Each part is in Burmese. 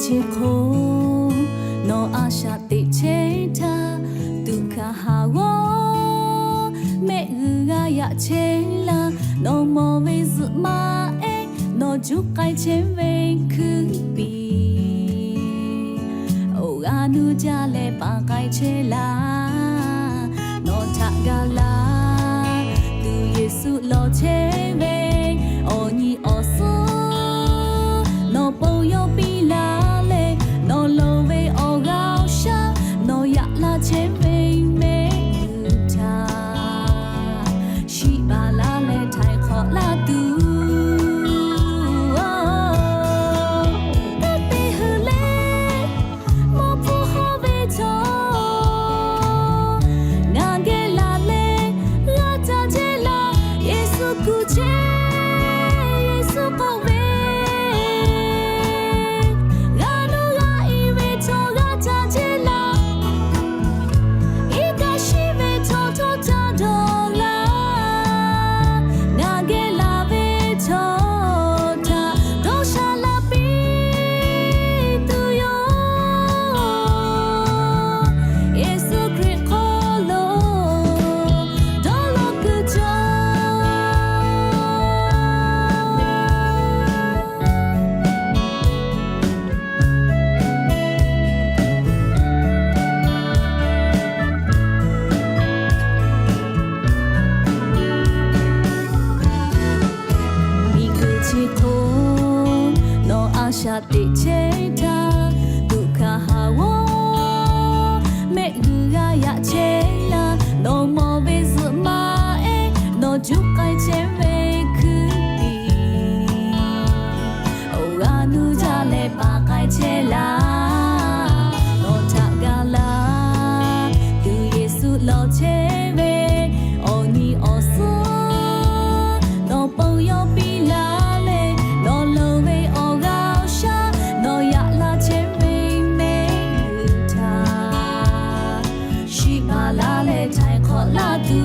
ချစ်ခုနောအာရှတိချေတာဒုက္ခဟာဝမေရရချေလာနောမောဝေစမာအေနောဂျုကိုင်ချေဝေခုပီအိုအာနူကြလဲပါကိုင်ချေလာနောထကလာသူယေစုလောချေဝေအိုညီအောဆူနောပုံယောပီလာလေနောလိုဝေအောဂောက်ရှာနောရလာချေဝေမေတာရှိပါလာလေထိုင်ခေါ်လာသူရှာတိချေတာဒုက္ခဟာဝမေရရချေလာနောမောဝေစမာအေနောဂျုကိုင်ချေဝေခုပီအိုအာနူကြလဲပါကိုင်ချေလာနောထကလာသူယေစုလောချေဝေအိုနီအောဆူနောပုံယောပီလာလေနောလိုဝေအောထိုင်ခေါ်လာသူ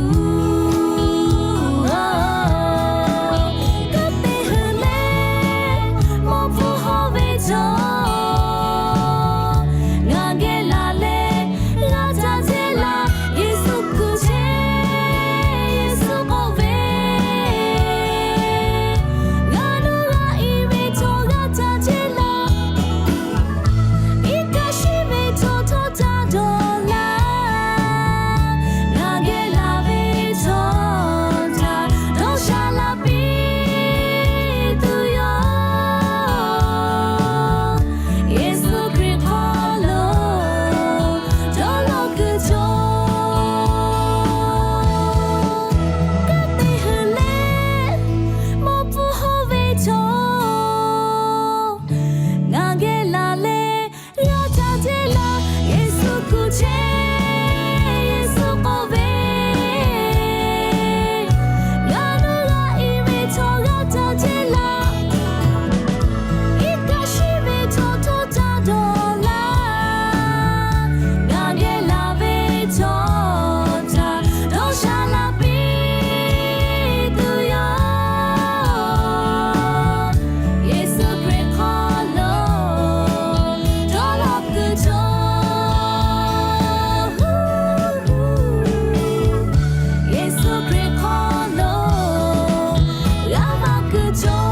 Good job.